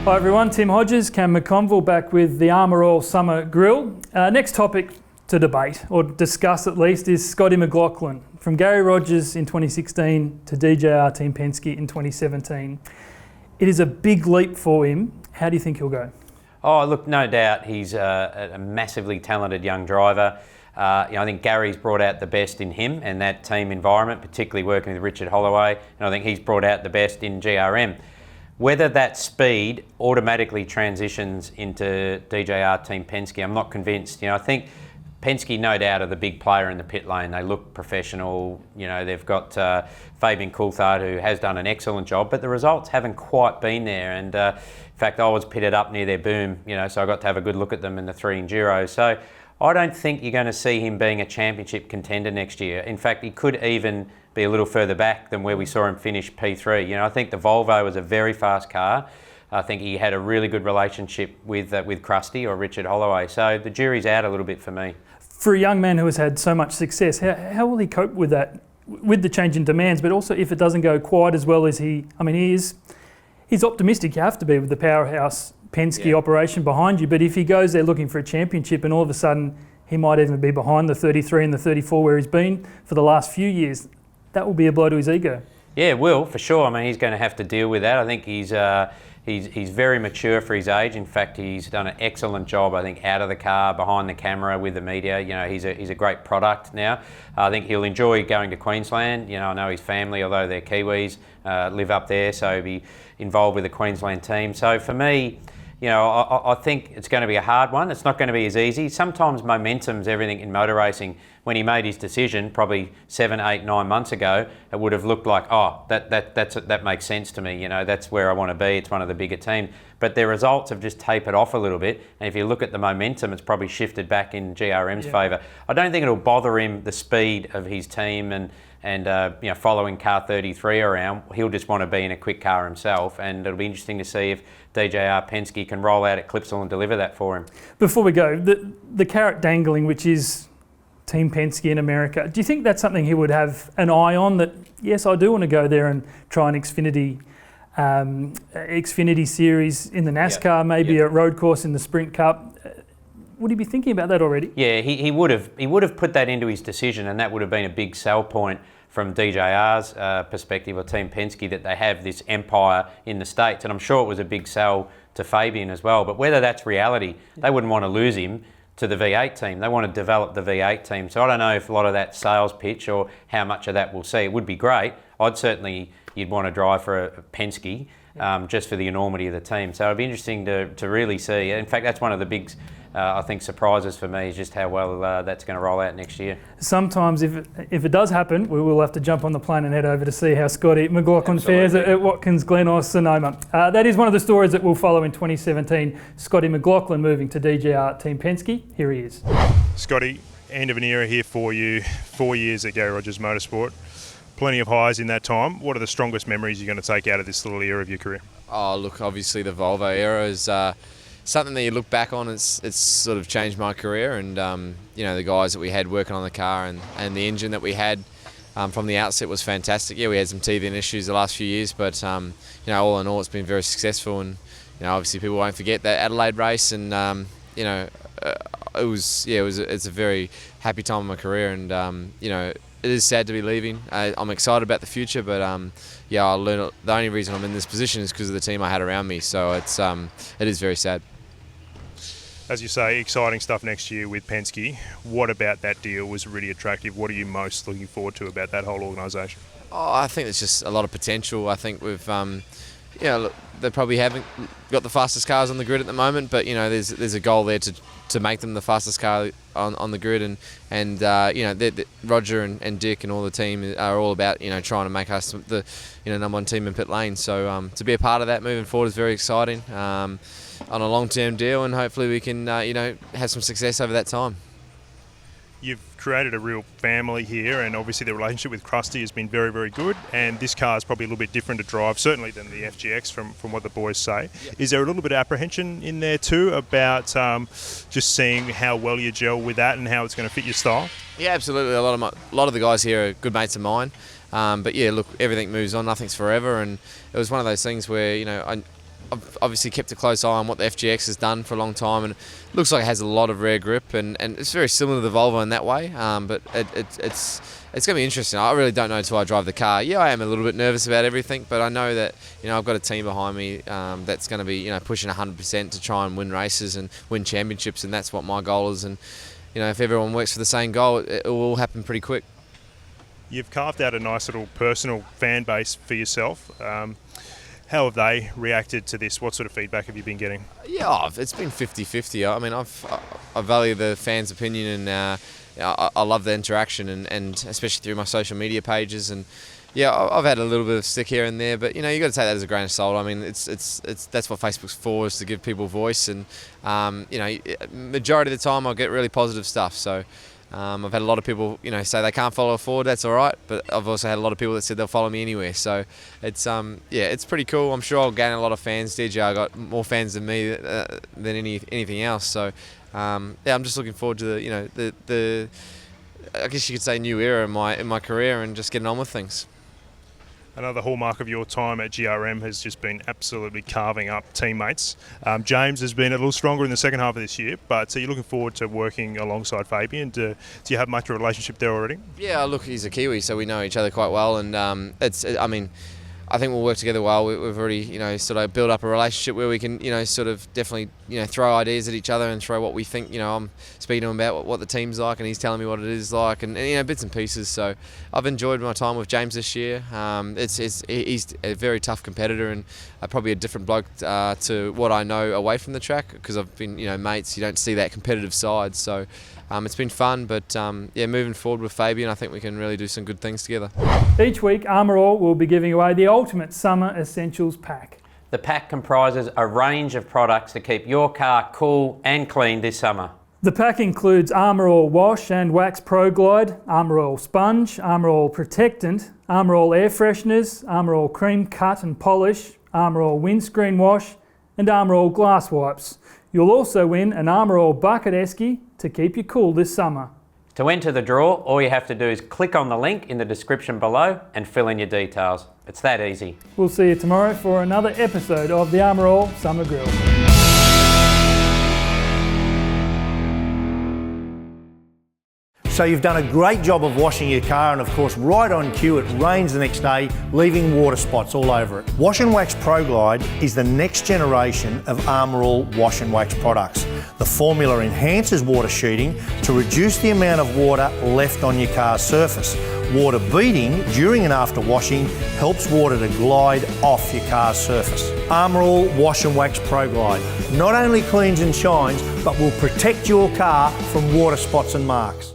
Hi everyone, Tim Hodges, Cam McConville back with the Armour All Summer Grill. Next topic to debate, or discuss at least, is Scotty McLaughlin. From Gary Rogers in 2016 to DJRTP Penske in 2017. It is a big leap for him. How do you think he'll go? Oh, look, no doubt he's a massively talented young driver. I think Gary's brought out the best in him and that team environment, particularly working with Richard Holloway, and I think he's brought out the best in GRM. Whether that speed automatically transitions into DJRTP Penske, I'm not convinced. I think Penske, no doubt, are the big player in the pit lane. They look professional. They've got Fabian Coulthard, who has done an excellent job, but the results haven't quite been there. And in fact, I was pitted up near their boom, so I got to have a good look at them in the 3 Enduros. So I don't think you're going to see him being a championship contender next year. In fact, he could even be a little further back than where we saw him finish P3. I think the Volvo was a very fast car. I think he had a really good relationship with Krusty or Richard Holloway. So the jury's out a little bit for me. For a young man who has had so much success, how will he cope with that, with the change in demands, but also if it doesn't go quite as well as he's optimistic, you have to be, with the powerhouse Penske operation behind you, but if he goes there looking for a championship and all of a sudden he might even be behind the 33 and the 34 where he's been for the last few years, that will be a blow to his ego. Yeah, it will, for sure. He's going to have to deal with that. I think he's very mature for his age. In fact, he's done an excellent job, I think, out of the car, behind the camera, with the media. He's a great product now. I think he'll enjoy going to Queensland. I know his family, although they're Kiwis, live up there, so he'll be involved with the Queensland team. So for me, I think it's going to be a hard one. It's not going to be as easy. Sometimes momentum's everything in motor racing. When he made his decision, probably 7, 8, 9 months ago, it would have looked like, oh, that makes sense to me. That's where I want to be. It's one of the bigger teams. But their results have just tapered off a little bit. And if you look at the momentum, it's probably shifted back in GRM's favour. I don't think it'll bother him, the speed of his team and following car 33 around. He'll just want to be in a quick car himself, and it'll be interesting to see if DJR Penske can roll out at Clipsal and deliver that for him. Before we go, the carrot dangling, which is Team Penske in America, do you think that's something he would have an eye on, that, yes, I do want to go there and try an Xfinity series in the NASCAR, maybe a road course in the Sprint Cup? Would he be thinking about that already? Yeah, he would have. He would have put that into his decision, and that would have been a big sell point from DJR's perspective, or Team Penske, that they have this empire in the States. And I'm sure it was a big sell to Fabian as well. But whether that's reality, they wouldn't want to lose him to the V8 team. They want to develop the V8 team. So I don't know if a lot of that sales pitch or how much of that we'll see. It would be great. You'd want to drive for a Penske, just for the enormity of the team. So it'd be interesting to really see. In fact, that's one of the big, I think, surprises for me, is just how well that's going to roll out next year. Sometimes if it does happen, we will have to jump on the plane and head over to see how Scotty McLaughlin fares at Watkins Glen or Sonoma. That is one of the stories that will follow in 2017. Scotty McLaughlin moving to DJRTP Penske. Here he is. Scotty, end of an era here for you. 4 years at Gary Rogers Motorsport. Plenty of highs in that time. What are the strongest memories you're going to take out of this little era of your career? Oh, look, obviously the Volvo era is something that you look back on. It's sort of changed my career, and the guys that we had working on the car and the engine that we had from the outset was fantastic. Yeah, we had some teething issues the last few years, but all in all, it's been very successful. And obviously people won't forget that Adelaide race, and it's a very happy time in my career, and it is sad to be leaving. I'm excited about the future, but I learned the only reason I'm in this position is because of the team I had around me. So it is very sad. As you say, exciting stuff next year with Penske. What about that deal was really attractive? What are you most looking forward to about that whole organisation? Oh, I think there's just a lot of potential. I think we've, they probably haven't got the fastest cars on the grid at the moment, but there's a goal there to make them the fastest car on the grid, and Roger and Dick and all the team are all about trying to make us the number one team in pit lane. So to be a part of that moving forward is very exciting, on a long-term deal, and hopefully we can have some success over that time. You've created a real family here, and obviously the relationship with Krusty has been very, very good, and this car is probably a little bit different to drive, certainly than the FGX from what the boys say. Yep. Is there a little bit of apprehension in there too about just seeing how well you gel with that and how it's going to fit your style? Yeah, absolutely. A lot of the guys here are good mates of mine, but yeah, look, everything moves on, nothing's forever, and it was one of those things where I've obviously kept a close eye on what the FGX has done for a long time, and it looks like it has a lot of rear grip, and it's very similar to the Volvo in that way. But it's going to be interesting. I really don't know until I drive the car. Yeah, I am a little bit nervous about everything, but I know that I've got a team behind me that's going to be pushing 100% to try and win races and win championships, and that's what my goal is. And if everyone works for the same goal, it will all happen pretty quick. You've carved out a nice little personal fan base for yourself. How have they reacted to this? What sort of feedback have you been getting? Yeah, it's been 50-50. I mean, I value the fans' opinion, and I love the interaction, and especially through my social media pages. And yeah, I've had a little bit of stick here and there, but you got to take that as a grain of salt. I mean, it's that's what Facebook's for, is to give people voice, and majority of the time I'll get really positive stuff. So. I've had a lot of people, say they can't follow forward. That's all right, but I've also had a lot of people that said they'll follow me anywhere. So it's it's pretty cool. I'm sure I'll gain a lot of fans. DJR got more fans than me than anything else. So I'm just looking forward to the I guess you could say new era in my career, and just getting on with things. Another hallmark of your time at GRM has just been absolutely carving up teammates. James has been a little stronger in the second half of this year, but so you're looking forward to working alongside Fabian. Do you have much of a relationship there already? Yeah, look, he's a Kiwi, so we know each other quite well, and I think we'll work together well. We've already, sort of built up a relationship where we can, sort of definitely, throw ideas at each other and throw what we think. I'm speaking to him about what the team's like, and he's telling me what it is like, and bits and pieces. So I've enjoyed my time with James this year. He's a very tough competitor, and probably a different bloke to what I know away from the track, because I've been, mates. You don't see that competitive side. So it's been fun, but moving forward with Fabian, I think we can really do some good things together. Each week, Armour All will be giving away the Ultimate Summer Essentials Pack. The pack comprises a range of products to keep your car cool and clean this summer. The pack includes Armour All Wash and Wax Pro Glide, Armour All Sponge, Armour All Protectant, Armour All Air Fresheners, Armour All Cream Cut and Polish, Armour All Windscreen Wash, and Armour All Glass Wipes. You'll also win an Armour All Bucket Esky to keep you cool this summer. To enter the draw, all you have to do is click on the link in the description below and fill in your details. It's that easy. We'll see you tomorrow for another episode of the Armour All Summer Grill. So you've done a great job of washing your car, and of course right on cue it rains the next day, leaving water spots all over it. Wash and Wax Pro Glide is the next generation of Armour All wash and wax products. The formula enhances water sheeting to reduce the amount of water left on your car's surface. Water beading during and after washing helps water to glide off your car's surface. Armour All Wash and Wax Pro Glide not only cleans and shines, but will protect your car from water spots and marks.